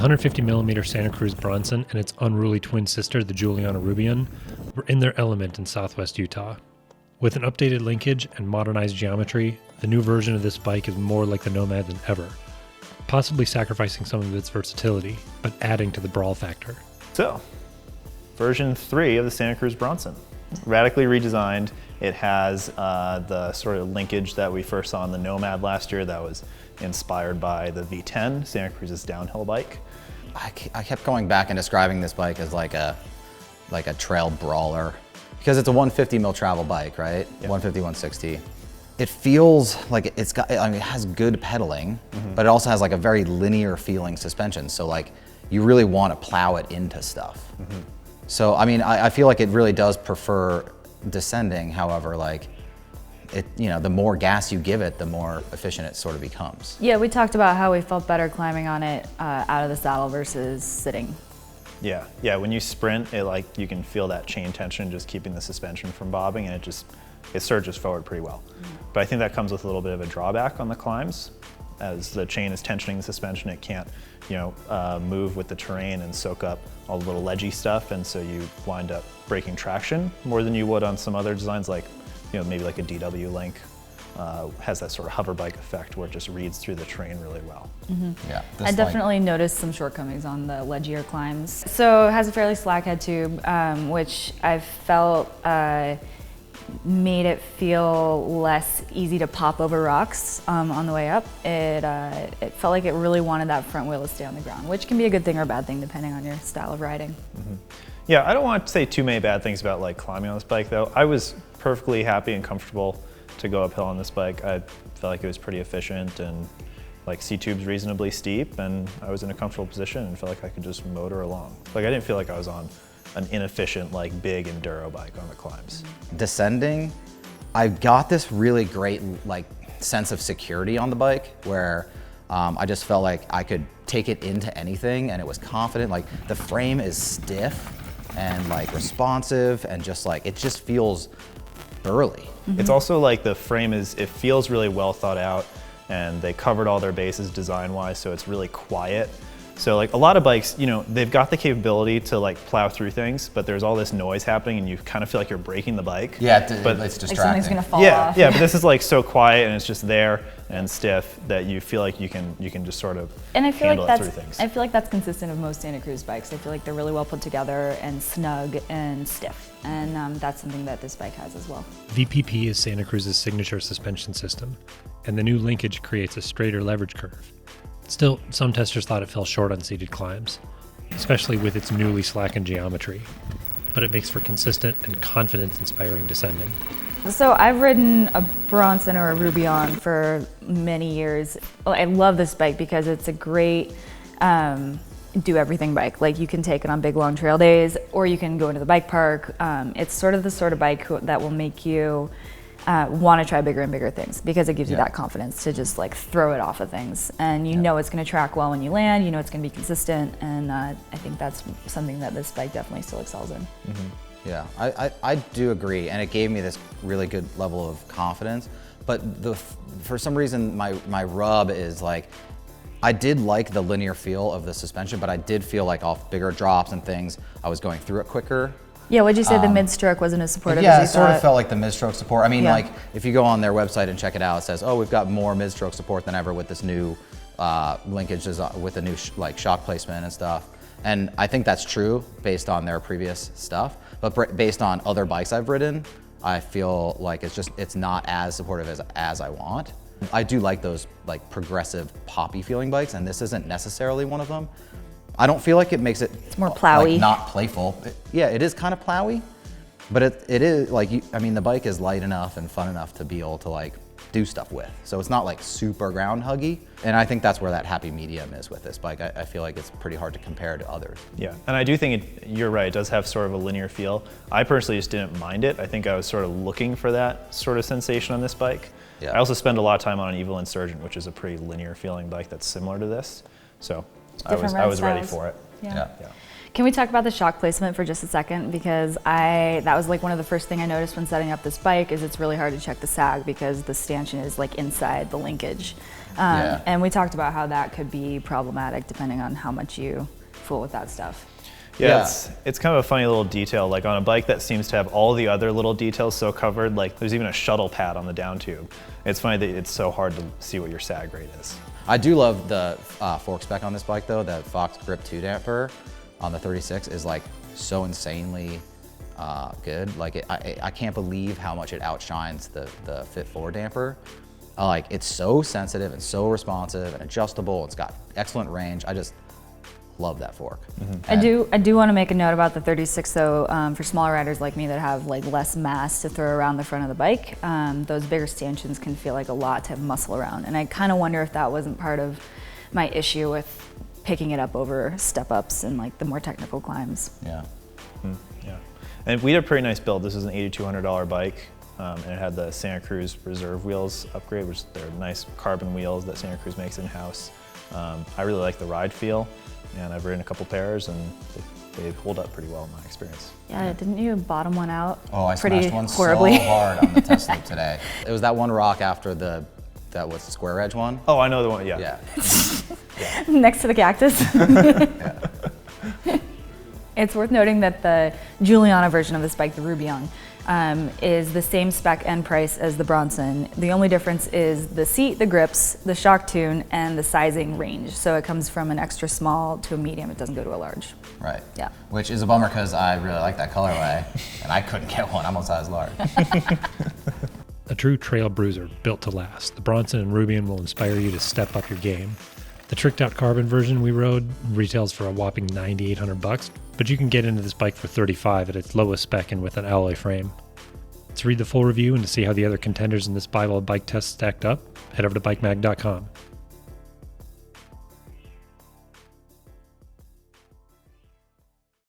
150mm Santa Cruz Bronson and its unruly twin sister, the Juliana Roubion, were in their element in southwest Utah. With an updated linkage and modernized geometry, the new version of this bike is more like the Nomad than ever, possibly sacrificing some of its versatility, but adding to the brawl factor. So, version 3 of the Santa Cruz Bronson. Radically redesigned. It has the sort of linkage that we first saw in the Nomad last year that was inspired by the V-10, Santa Cruz's downhill bike. I kept going back and describing this bike as like a trail brawler because it's a 150 mil travel bike, right? Yep. 150, 160. It feels like it has good pedaling, but it also has like a very linear feeling suspension. So like you really want to plow it into stuff. So I mean, I feel like it really does prefer descending. However, like the more gas you give it, the more efficient it sort of becomes. Yeah, we talked about how we felt better climbing on it out of the saddle versus sitting. Yeah, when you sprint, you can feel that chain tension just keeping the suspension from bobbing, and it surges forward pretty well. But I think that comes with a little bit of a drawback on the climbs. As the chain is tensioning the suspension, it can't move with the terrain and soak up all the little ledgy stuff, and so you wind up breaking traction more than you would on some other designs, like maybe like a DW Link has that sort of hover bike effect where it just reads through the terrain really well. Yeah, I definitely noticed some shortcomings on the ledgier climbs. So it has a fairly slack head tube, which I felt made it feel less easy to pop over rocks on the way up. It felt like it really wanted that front wheel to stay on the ground, which can be a good thing or a bad thing depending on your style of riding. Yeah, I don't want to say too many bad things about like climbing on this bike though. I was perfectly happy and comfortable to go uphill on this bike. I felt like it was pretty efficient, and like C-tube's reasonably steep, and I was in a comfortable position and felt like I could just motor along. Like I didn't feel like I was on an inefficient, like big enduro bike on the climbs. Descending, I got this really great like sense of security on the bike where I just felt like I could take it into anything and it was confident. Like the frame is stiff and like responsive and just like, it just feels burly. It's also like the frame it feels really well thought out, and they covered all their bases design-wise, so it's really quiet. So like a lot of bikes, they've got the capability to like plow through things, but there's all this noise happening and you kind of feel like you're breaking the bike. Yeah, but it's Like distracting. something's gonna fall off. Yeah, but this is like so quiet and it's just there and stiff that you feel like you can just sort of handle it through things. I feel like that's consistent of most Santa Cruz bikes. I feel like they're really well put together and snug and stiff, and that's something that this bike has as well. VPP is Santa Cruz's signature suspension system, and the new linkage creates a straighter leverage curve. Still, some testers thought it fell short on seated climbs, especially with its newly slackened geometry, but it makes for consistent and confidence-inspiring descending. So I've ridden a Bronson or a Roubion for many years. Well, I love this bike because it's a great do-everything bike. Like you can take it on big long trail days, or you can go into the bike park. It's sort of the sort of bike that will make you want to try bigger and bigger things because it gives you that confidence to just like throw it off of things, and you know it's going to track well when you land, it's going to be consistent, and I think that's something that this bike definitely still excels in. Yeah, I do agree, and it gave me this really good level of confidence, but for some reason my rub is like, I did like the linear feel of the suspension, but I did feel like off bigger drops and things, I was going through it quicker. Yeah, what'd you say, the mid-stroke wasn't as supportive Yeah, as you it sort thought? of felt like the mid-stroke support. I mean, like, if you go on their website and check it out, it says, oh, we've got more mid-stroke support than ever with this new linkage, with the new shock placement and stuff. And I think that's true based on their previous stuff, but based on other bikes I've ridden, I feel like it's not as supportive as I want. I do like those like progressive poppy feeling bikes, and this isn't necessarily one of them. I don't feel like it makes it... It's more plowy. Like, not playful. It is kind of plowy, but it is like, the bike is light enough and fun enough to be able to like do stuff with. So it's not like super ground huggy. And I think that's where that happy medium is with this bike. I feel like it's pretty hard to compare to others. Yeah, and I do think you're right, it does have sort of a linear feel. I personally just didn't mind it. I think I was sort of looking for that sort of sensation on this bike. Yeah. I also spend a lot of time on an Evil Insurgent, which is a pretty linear feeling bike that's similar to this. So I was ready for it. Yeah. Can we talk about the shock placement for just a second? Because that was like one of the first thing I noticed when setting up this bike is it's really hard to check the sag because the stanchion is like inside the linkage. And we talked about how that could be problematic depending on how much you fool with that stuff. Yeah, it's kind of a funny little detail. Like on a bike that seems to have all the other little details so covered, like there's even a shuttle pad on the down tube. It's funny that it's so hard to see what your sag rate is. I do love the fork spec on this bike though. The Fox Grip 2 damper on the 36 is like so insanely good. Like I can't believe how much it outshines the Fit 4 damper. Like it's so sensitive and so responsive and adjustable. It's got excellent range. I just love that fork. I do want to make a note about the 36 though. For smaller riders like me that have like less mass to throw around the front of the bike, those bigger stanchions can feel like a lot to have muscle around. And I kind of wonder if that wasn't part of my issue with picking it up over step ups and like the more technical climbs. Yeah. Yeah. And we had a pretty nice build. This is an $8,200 bike. And it had the Santa Cruz Reserve wheels upgrade, which they're nice carbon wheels that Santa Cruz makes in-house. I really like the ride feel, and I've ridden a couple pairs, and they hold up pretty well in my experience. Yeah, didn't you bottom one out? Oh, I pretty smashed one horribly. so hard on the test loop today. It was that one rock after that was the square edge one. Oh, I know the one, yeah. Yeah. Next to the cactus. It's worth noting that the Juliana version of this bike, the Roubion, is the same spec and price as the Bronson. The only difference is the seat, the grips, the shock tune, and the sizing range. So it comes from an extra small to a medium. It doesn't go to a large. Right. Yeah. Which is a bummer because I really like that colorway, and I couldn't get one. I'm a size large. A true trail bruiser built to last. The Bronson and Roubion will inspire you to step up your game. The tricked out carbon version we rode retails for a whopping $9,800, but you can get into this bike for $35 at its lowest spec and with an alloy frame. To read the full review and to see how the other contenders in this Bible of bike test stacked up, head over to bikemag.com.